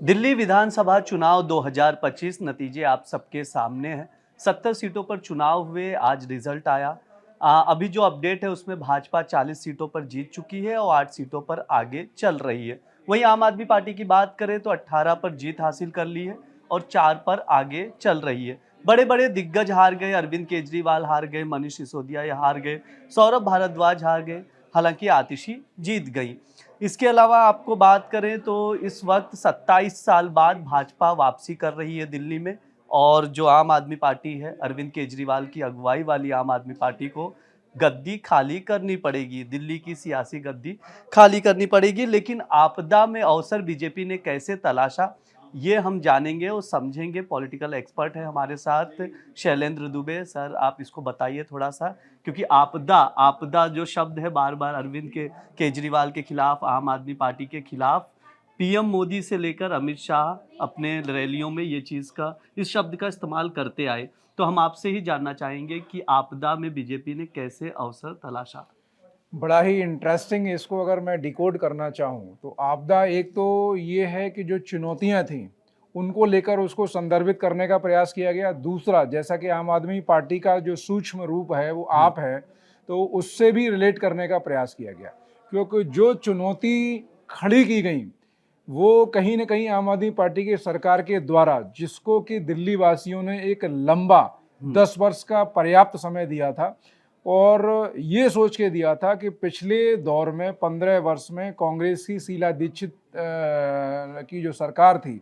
दिल्ली विधानसभा चुनाव 2025 नतीजे आप सबके सामने हैं। 70 सीटों पर चुनाव हुए, आज रिजल्ट आया। अभी जो अपडेट है उसमें भाजपा 40 सीटों पर जीत चुकी है और 8 सीटों पर आगे चल रही है। वहीं आम आदमी पार्टी की बात करें तो 18 पर जीत हासिल कर ली है और 4 पर आगे चल रही है। बड़े बड़े दिग्गज हार गए, अरविंद केजरीवाल हार गए, मनीष सिसोदिया हार गए, सौरभ भारद्वाज हार गए, हालांकि आतिशी जीत गई। इसके अलावा आपको बात करें तो इस वक्त 27 साल बाद भाजपा वापसी कर रही है दिल्ली में, और जो आम आदमी पार्टी है, अरविंद केजरीवाल की अगुवाई वाली आम आदमी पार्टी को गद्दी खाली करनी पड़ेगी, दिल्ली की सियासी गद्दी खाली करनी पड़ेगी। लेकिन आपदा में अवसर बीजेपी ने कैसे तलाशा, ये हम जानेंगे और समझेंगे। पॉलिटिकल एक्सपर्ट है हमारे साथ शैलेंद्र दुबे। सर, आप इसको बताइए थोड़ा सा, क्योंकि आपदा आपदा जो शब्द है बार बार अरविंद के केजरीवाल के खिलाफ, आम आदमी पार्टी के खिलाफ, पीएम मोदी से लेकर अमित शाह अपने रैलियों में ये चीज़ का, इस शब्द का इस्तेमाल करते आए। तो हम आपसे ही जानना चाहेंगे कि आपदा में बीजेपी ने कैसे अवसर तलाशा। बड़ा ही इंटरेस्टिंग। इसको अगर मैं डिकोड करना चाहूँ तो आपदा एक तो ये है कि जो चुनौतियाँ थीं उनको लेकर उसको संदर्भित करने का प्रयास किया गया। दूसरा, जैसा कि आम आदमी पार्टी का जो सूक्ष्म रूप है वो आप है, तो उससे भी रिलेट करने का प्रयास किया गया, क्योंकि जो चुनौती खड़ी की गई वो कहीं ना कहीं आम आदमी पार्टी की सरकार के द्वारा, जिसको कि दिल्ली वासियों ने एक लंबा 10 वर्ष का पर्याप्त समय दिया था और ये सोच के दिया था कि पिछले दौर में 15 वर्ष में कांग्रेस की शीला दीक्षित की जो सरकार थी,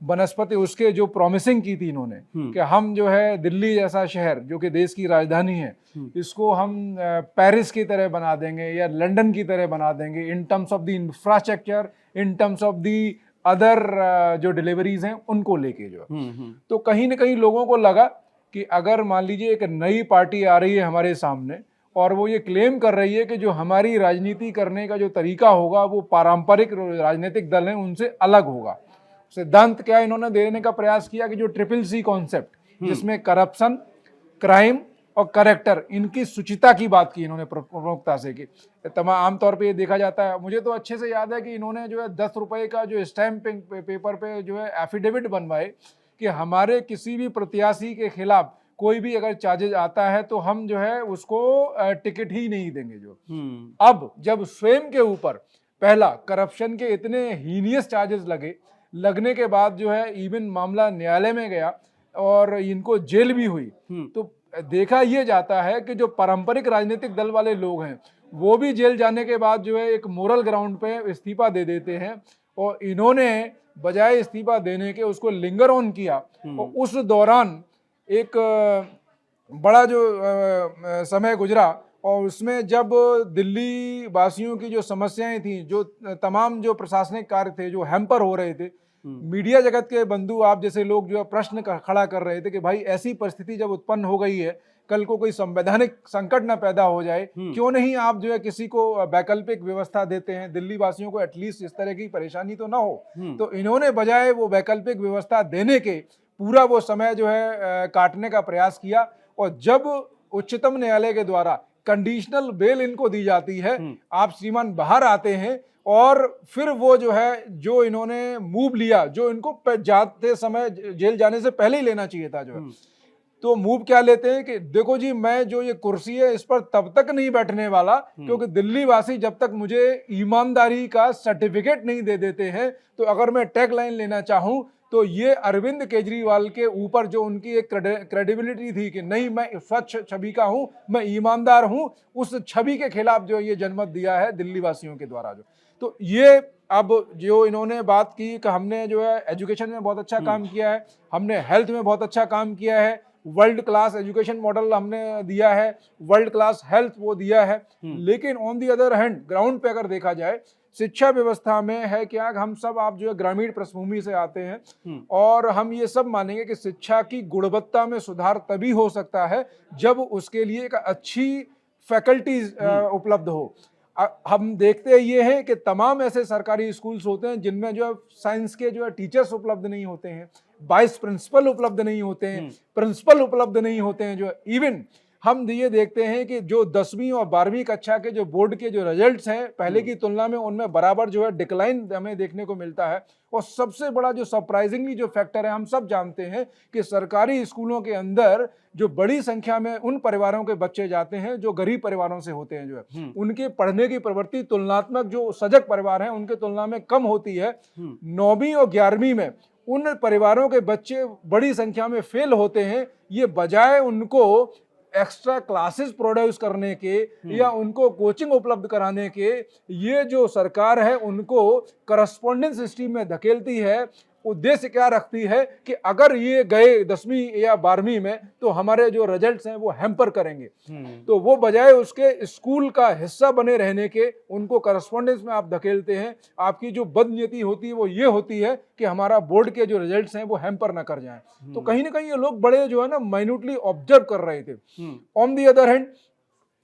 बनस्पति उसके जो प्रॉमिसिंग की थी इन्होंने कि हम जो है दिल्ली जैसा शहर जो कि देश की राजधानी है, इसको हम पेरिस की तरह बना देंगे या लंदन की तरह बना देंगे in terms of the infrastructure, in terms of the other जो डिलीवरीज हैं उनको लेके जो तो कहीं ना कहीं लोगों को लगा कि अगर मान लीजिए एक नई पार्टी आ रही है हमारे सामने और वो ये क्लेम कर रही है कि जो हमारी राजनीति करने का जो तरीका होगा वो पारंपरिक राजनीतिक दल हैं उनसे अलग होगा। सिद्धांत क्या इन्होंने देने का प्रयास किया कि जो ट्रिपल सी कॉन्सेप्ट, जिसमें करप्शन, क्राइम और करेक्टर, इनकी सुचिता की बात की इन्होंने प्रमुखता से की। तमाम आमतौर पे ये देखा जाता है, मुझे तो अच्छे से याद है कि इन्होंने जो है 10 रुपए का जो स्टैंपिंग पेपर पे जो है एफिडेविट बनवाए कि हमारे किसी भी प्रत्याशी के खिलाफ कोई भी अगर चार्जेज आता है तो हम जो है उसको टिकट ही नहीं देंगे। जो अब जब स्वयं के ऊपर पहला करप्शन के इतने हीनियस चार्जेस लगने के बाद जो है इवन मामला न्यायालय में गया और इनको जेल भी हुई, तो देखा यह जाता है कि जो पारंपरिक राजनीतिक दल वाले लोग हैं वो भी जेल जाने के बाद जो है एक मोरल ग्राउंड पे इस्तीफा दे देते हैं, और इन्होंने बजाय इस्तीफा देने के उसको लिंगर ऑन किया। और उस दौरान एक बड़ा जो समय गुजरा और उसमें जब दिल्ली वासियों की जो समस्याएं थी, जो तमाम जो प्रशासनिक कार्य थे जो हैम्पर हो रहे थे, मीडिया जगत के बंधु आप जैसे लोग जो है प्रश्न खड़ा कर रहे थे कि भाई ऐसी परिस्थिति जब उत्पन्न हो गई है, कल को कोई संवैधानिक संकट ना पैदा हो जाए, क्यों नहीं आप जो है किसी को वैकल्पिक व्यवस्था देते हैं, दिल्ली वासियों को एटलीस्ट इस तरह की परेशानी तो ना हो। तो इन्होंने बजाय वो वैकल्पिक व्यवस्था देने के पूरा वो समय जो है काटने का प्रयास किया। और जब उच्चतम न्यायालय के द्वारा कंडीशनल बेल इनको दी जाती है, आप श्रीमान बाहर आते हैं और फिर वो जो है जो इन्होंने मूव लिया, जो इनको जाते समय जेल जाने से पहले ही लेना चाहिए था, जो है तो मूव क्या लेते हैं कि देखो जी, मैं जो ये कुर्सी है इस पर तब तक नहीं बैठने वाला क्योंकि दिल्ली वासी जब तक मुझे ईमानदारी का सर्टिफिकेट नहीं दे देते हैं, तो अगर मैं टैग लाइन लेना चाहूं तो ये अरविंद केजरीवाल के ऊपर जो उनकी एक क्रेडिबिलिटी थी कि नहीं मैं स्वच्छ छवि का हूं, मैं ईमानदार हूं, उस छवि के खिलाफ जो ये जनमत दिया है दिल्ली वासियों के द्वारा। जो तो ये अब जो इन्होंने बात की कि हमने जो है एजुकेशन में बहुत अच्छा काम किया है, हमने हेल्थ में बहुत अच्छा काम किया है, वर्ल्ड क्लास एजुकेशन मॉडल हमने दिया है, वर्ल्ड क्लास हेल्थ वो दिया है, लेकिन on the other hand ground पे अगर देखा जाए शिक्षा व्यवस्था में है क्या, हम सब आप जो है ग्रामीण पृष्ठभूमि से आते हैं और हम ये सब मानेंगे कि शिक्षा की गुणवत्ता में सुधार तभी हो सकता है जब उसके लिए एक अच्छी फैकल्टीज उपलब्ध हो। हम देखते ये हैं कि तमाम ऐसे सरकारी स्कूल्स होते हैं जिनमें जो है साइंस के जो है टीचर्स उपलब्ध नहीं होते हैं, वाइस प्रिंसिपल उपलब्ध नहीं होते हैं, प्रिंसिपल उपलब्ध नहीं होते हैं, जो इवन हम ये देखते हैं कि जो 10वीं और 12वीं कक्षा के जो बोर्ड के जो रिजल्ट्स हैं पहले की तुलना में उनमें बराबर जो है डिक्लाइन हमें देखने को मिलता है। और सबसे बड़ा जो सरप्राइजिंगली जो फैक्टर है, हम सब जानते हैं कि सरकारी स्कूलों के अंदर जो बड़ी संख्या में उन परिवारों के बच्चे जाते हैं जो गरीब परिवारों से होते हैं, जो है उनके पढ़ने की प्रवृत्ति तुलनात्मक जो सजग परिवार हैं उनके तुलना में कम होती है। 9वीं और 11वीं में उन परिवारों के बच्चे बड़ी संख्या में फेल होते हैं, ये बजाय उनको एक्स्ट्रा क्लासेस प्रोड्यूस करने के या उनको कोचिंग उपलब्ध कराने के, ये जो सरकार है उनको करस्पॉन्डेंस स्ट्रीम में धकेलती है। उद्देश्य क्या रखती है कि अगर ये गए 10वीं या 12वीं में तो हमारे जो रिजल्ट्स हैं वो हैम्पर करेंगे, तो वो बजाय उसके स्कूल का हिस्सा बने रहने के उनको करस्पॉन्डेंस में आप धकेलते हैं। आपकी जो बदनीयति होती है वो ये होती है कि हमारा बोर्ड के जो रिजल्ट्स हैं वो हैम्पर ना कर जाएं। तो कहीं ना कहीं ये लोग बड़े जो है ना माइन्यूटली ऑब्जर्व कर रहे थे। ऑन दी अदर हैंड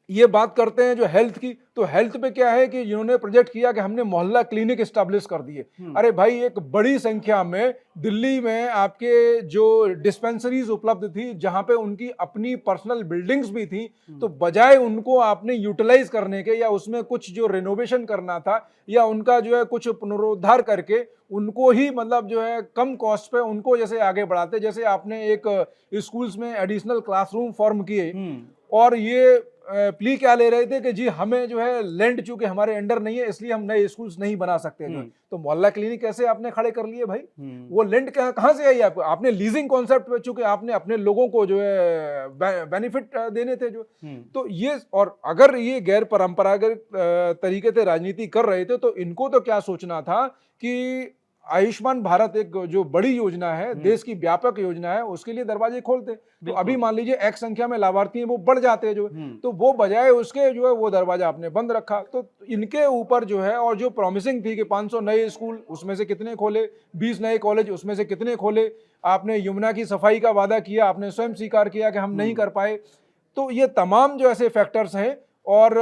ये बात करते हैं जो हेल्थ की, तो हेल्थ पे क्या है कि इन्होंने प्रोजेक्ट किया कि हमने मोहल्ला क्लिनिक एस्टैब्लिश कर दिए। अरे भाई, एक बड़ी संख्या में दिल्ली में आपके जो डिस्पेंसरीज उपलब्ध थी जहां पे उनकी अपनी पर्सनल बिल्डिंग्स भी थी, तो बजाय उनको आपने यूटिलाइज करने के या उसमें कुछ जो रिनोवेशन करना था या उनका जो है कुछ पुनरुद्धार करके उनको ही मतलब जो है कम कॉस्ट पे उनको जैसे आगे बढ़ाते, जैसे आपने एक स्कूल्स में एडिशनल क्लासरूम फॉर्म किए और ये प्ली क्या ले रहे थे कि जी हमें जो है लैंड चूंकि हमारे अंडर नहीं है इसलिए हम नए स्कूल्स नहीं बना सकते थे। तो मोहल्ला क्लिनिक कैसे आपने खड़े कर लिए भाई? वो लैंड कहाँ से आई आपको? आपने लीजिंग कॉन्सेप्ट पे, चूंकि आपने अपने लोगों को जो है बेनिफिट देने थे जो, तो ये, और अगर ये गैर परंपरागत तरीके से राजनीति कर रहे थे तो इनको तो क्या सोचना था कि आयुष्मान भारत एक जो बड़ी योजना है, देश की व्यापक योजना है, उसके लिए दरवाजे खोलते। तो अभी मान लीजिए एक संख्या में लाभार्थी हैं वो बढ़ जाते हैं जो, तो वो बजाय उसके जो है वो दरवाजा आपने बंद रखा। तो इनके ऊपर जो है, और जो प्रॉमिसिंग थी कि 500 नए स्कूल उसमें से कितने खोले, 20 नए कॉलेज उसमें से कितने खोले, आपने यमुना की सफाई का वादा किया, आपने स्वयं स्वीकार किया कि हम नहीं कर पाए। तो ये तमाम जो ऐसे फैक्टर्स हैं, और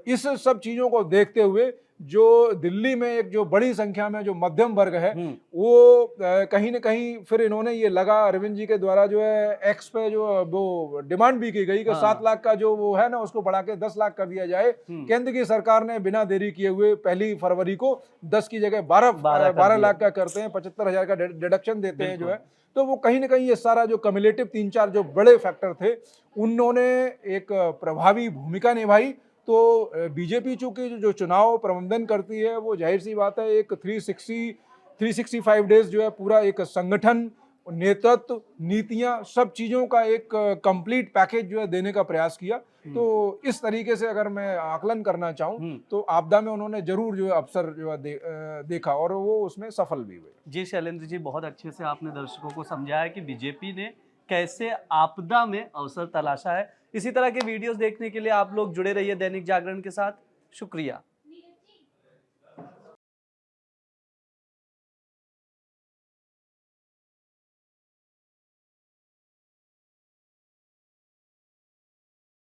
इस सब चीजों को देखते हुए जो दिल्ली में एक जो बड़ी संख्या में जो मध्यम वर्ग है वो कहीं ना कहीं फिर इन्होंने ये लगा, अरविंद जी के द्वारा जो है एक्स पे जो वो डिमांड भी की गई कि 7 लाख का जो वो है ना उसको बढ़ा के 10 लाख कर दिया जाए। केंद्र की सरकार ने बिना देरी किए हुए 1 फरवरी को 10 की जगह 12 लाख का करते हैं, 75,000 का डिडक्शन देते हैं जो है। तो वो कहीं ना कहीं ये सारा जो कम्युलेटिव 3-4 जो बड़े फैक्टर थे उन्होंने एक प्रभावी भूमिका निभाई। तो बीजेपी चूंकि जो चुनाव प्रबंधन करती है वो जाहिर सी बात है एक 365 डेज जो है पूरा एक संगठन, नेतृत्व, नीतियां, सब चीजों का एक कंप्लीट पैकेज जो है देने का प्रयास किया। तो इस तरीके से अगर मैं आकलन करना चाहूं तो आपदा में उन्होंने जरूर जो है अवसर जो है देखा और वो उसमें सफल भी हुए। जी शैलेंद्र जी, बहुत अच्छे से आपने दर्शकों को समझाया कि बीजेपी ने कैसे आपदा में अवसर तलाशा है। इसी तरह के वीडियोस देखने के लिए आप लोग जुड़े रहिए दैनिक जागरण के साथ। शुक्रिया।